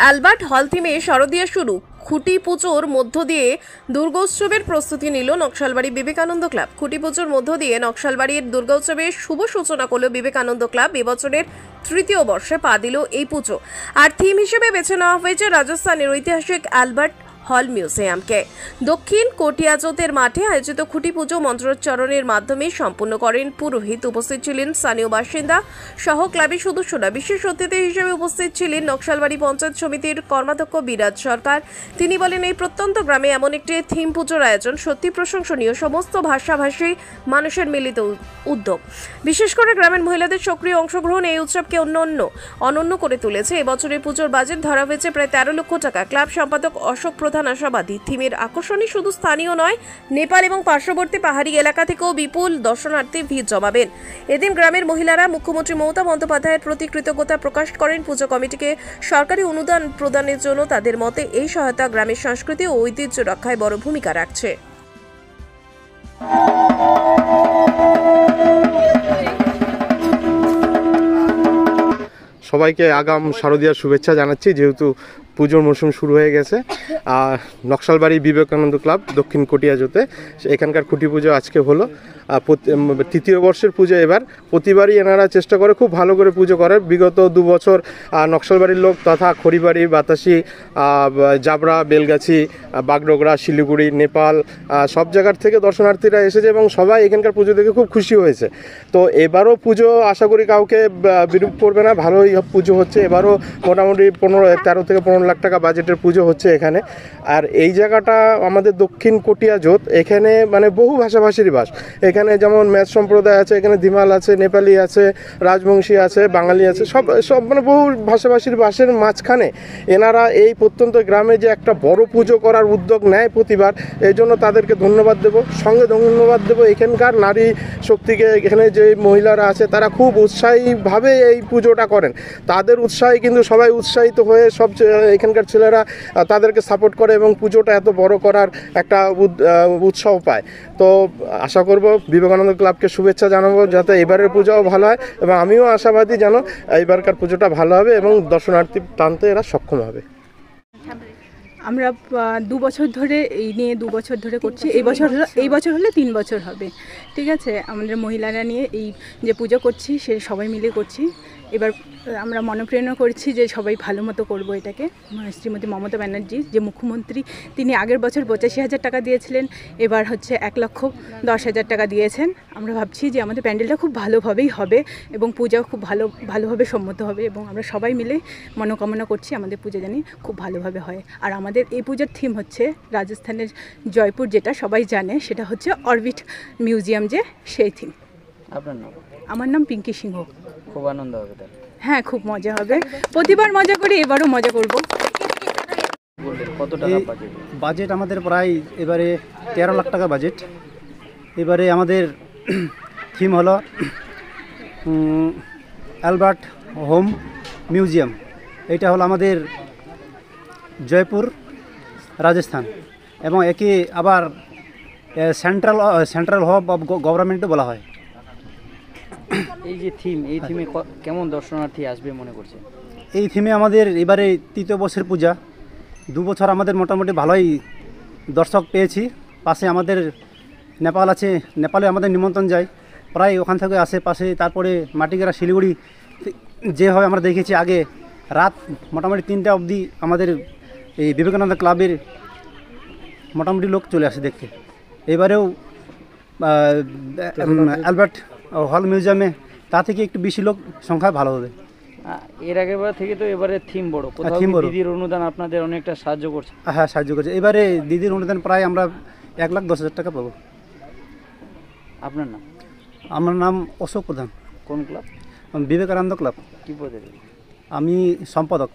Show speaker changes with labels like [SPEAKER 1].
[SPEAKER 1] Albert হল থিমে শারদীয়া শুরু, খুঁটি পুজোর মধ্য দিয়ে দুর্গোৎসবের প্রস্তুতি নিল নকশালবাড়ি বিবেকানন্দ ক্লাব। খুঁটি পুজোর মধ্য দিয়ে নকশালবাড়ির দুর্গোৎসবের শুভ সূচনা করল বিবেকানন্দ ক্লাব। এবছরের তৃতীয় বর্ষে পা দিল এই পুজো। আর থিম হিসেবে বেছে নেওয়া হয়েছে রাজস্থানের ঐতিহাসিক অ্যালবার্ট হল মিউজিয়ামকে। দক্ষিণ কোটিয়াজোতের মাঠে আয়োজিত খুঁটি পুজো মন্ত্রোচ্চারণের মাধ্যমে সম্পূর্ণ করেন পুরোহিত। উপস্থিত ছিলেন স্থানীয় বাসিন্দা সহ ক্লাবের সদস্যরা। বিশেষ অতিথি হিসেবে উপস্থিত ছিলেন নকশালবাড়ি পঞ্চায়েত সমিতির কর্মাধ্যক্ষ বিরাজ সরকার। তিনি বলেন, এই প্রত্যন্ত গ্রামে এমন একটি থিম পুজোর আয়োজন সত্যি প্রশংসনীয়। সমস্ত ভাষাভাষী মানুষের মিলিত উদ্যোগ, বিশেষ করে গ্রামের মহিলাদের সক্রিয় অংশগ্রহণ এই উৎসবকে অনন্য করে তুলেছে। এবছরের পুজোর বাজেট ধরা হয়েছে প্রায় 13 লক্ষ টাকা। ক্লাব সম্পাদক অশোক প্রধান আশাবাদী, থিমের আকর্ষণই শুধু স্থানীয় নয়, নেপাল এবং পার্শ্ববর্তী পাহাড়ি এলাকা থেকেও বিপুল দর্শনার্থী ভিড় জমাবেন। এদিন গ্রামের মহিলারা মুখ্যমন্ত্রী মমতা বন্দ্যোপাধ্যায়ের প্রতি কৃতজ্ঞতা প্রকাশ করেন। পুজো কমিটিকে সরকারি অনুদান প্রদানের জন্য তাদের মতে এই সহায়তা গ্রামের সংস্কৃতি ও ঐতিহ্য রক্ষায় বড় ভূমিকা রাখছে।
[SPEAKER 2] সবাইকে আগাম শারদীয়ার শুভেচ্ছা জানাচ্ছি। যেহেতু পুজোর মৌসুম শুরু হয়ে গেছে, নকশালবাড়ি বিবেকানন্দ ক্লাব দক্ষিণ কোটিয়াজোতে এখানকার খুঁটি পুজো আজকে হলো। তৃতীয় বর্ষের পুজো এবার। প্রতিবারই এনারা চেষ্টা করে খুব ভালো করে পুজো করে। বিগত 2 বছর নকশালবাড়ির লোক তথা খড়িবাড়ি, বাতাসি, জাবরা, বেলগাছি, বাগডোগরা, শিলিগুড়ি, নেপাল সব জায়গার থেকে দর্শনার্থীরা এসেছে এবং সবাই এখানকার পুজো দেখে খুব খুশি হয়েছে। তো এবারও পুজো আশা করি কাউকে বিরূপ করবে না, ভালোই পুজো হচ্ছে। এবারও মোটামুটি 13 থেকে 15 লাখ টাকা বাজেটের পুজো হচ্ছে এখানে। আর এই জায়গাটা আমাদের দক্ষিণ কোটিয়াজোত, এখানে মানে বহু ভাষাভাষীর বাস। এখানে যেমন ম্যাচ সম্প্রদায় আছে, এখানে ধিমাল আছে, নেপালি আছে, রাজবংশী আছে, বাঙালি আছে, সব মানে বহু ভাষাভাষীর বাসের মাঝখানে এনারা এই প্রত্যন্ত গ্রামে যে একটা বড় পুজো করার উদ্যোগ নেয় প্রতিবার, এই জন্য তাদেরকে ধন্যবাদ দেব। সঙ্গে ধন্যবাদ দেব এখানকার নারী শক্তিকে। এখানে যে মহিলারা আছে তারা খুব উৎসাহীভাবে এই পুজোটা করেন। তাদের উৎসাহে কিন্তু সবাই উৎসাহিত হয়ে সব এখানকার ছেলেরা তাদেরকে সাপোর্ট করে এবং পুজোটা এত বড় করার একটা উৎসাহ পায়। তো আশা করব বিবেকানন্দ ক্লাবকে শুভেচ্ছা জানাবো যাতে এবারের পূজাও ভালো হয়, এবং আমিও আশাবাদী যেন এইবারকার পুজোটা ভালো হবে এবং দর্শনার্থী টানতে এরা সক্ষম হবে।
[SPEAKER 3] আমরা 2 বছর ধরে এই নিয়ে 2 বছর ধরে করছি। এই বছর হলে 3 বছর হবে। ঠিক আছে, আমাদের মহিলারা নিয়ে এই যে পুজো করছি সে সবাই মিলে করছি। এবার আমরা মনোপ্রেরণা করছি যে সবাই ভালো মতো করবো এটাকে। শ্রীমতী মমতা ব্যানার্জি যে মুখ্যমন্ত্রী, তিনি আগের বছর 85,000 টাকা দিয়েছিলেন, এবার হচ্ছে 1,10,000 টাকা দিয়েছেন। আমরা ভাবছি যে আমাদের প্যান্ডেলটা খুব ভালোভাবেই হবে এবং পূজাও খুব ভালোভাবে সম্মত হবে, এবং আমরা সবাই মিলে মনোকামনা করছি আমাদের পূজা জানি খুব ভালোভাবে হয়। আর আমাদের এই পূজার থিম হচ্ছে রাজস্থানের জয়পুর, যেটা সবাই জানে, সেটা হচ্ছে অরবিট মিউজিয়াম, যে সেই থিম। আপনার নাম? আমার নাম পিঙ্কি সিংহ।
[SPEAKER 4] খুব আনন্দ হবে তাহলে।
[SPEAKER 3] হ্যাঁ, খুব মজা হবে। প্রতিবার মজা করি, এবারও মজা করব।
[SPEAKER 4] কত টাকা বাজেট?
[SPEAKER 5] বাজেট আমাদের প্রায় এবারে 13 লাখ টাকা বাজেট। এবারে আমাদের থিম হলো অ্যালবার্ট হোম মিউজিয়াম। এটা হলো আমাদের জয়পুর, রাজস্থান, এবং একে আবার সেন্ট্রাল হাব অফ গভর্নমেন্টও বলা হয়।
[SPEAKER 4] এই যে থিম, এই থিমে কেমন দর্শনার্থী আসবে মনে করছে?
[SPEAKER 5] এই থিমে আমাদের এবারে 3য় বর্ষের পূজা। 2 বছর আমাদের মোটামুটি ভালোই দর্শক পেয়েছি। পাশে আমাদের নেপাল আছে, নেপালে আমাদের নিমন্ত্রণ যায়, প্রায় ওখান থেকে আশেপাশে। তারপরে মাটিগড়া, শিলিগুড়ি, যেভাবে আমরা দেখেছি আগে রাত মোটামুটি 3টা অবধি আমাদের এই বিবেকানন্দ ক্লাবের মোটামুটি লোক চলে আসে দেখতে। এবারেও অ্যালবার্ট হল মিউজিয়ামে তা থেকে একটু বেশি লোক সংখ্যা ভালো হবে।
[SPEAKER 4] এর আগেবার থেকে তো এবারে থিম বড়। দিদির অনুদান আপনাদের অনেকটা সাহায্য করছে?
[SPEAKER 5] হ্যাঁ, সাহায্য করছে। এবারে দিদির অনুদান প্রায় আমরা 1,10,000 টাকা পাবো।
[SPEAKER 4] আপনার নাম?
[SPEAKER 5] আমার নাম অশোক প্রধান।
[SPEAKER 4] কোন ক্লাব?
[SPEAKER 5] বিবেকানন্দ ক্লাব।
[SPEAKER 4] কী পদে?
[SPEAKER 5] আমি সম্পাদক।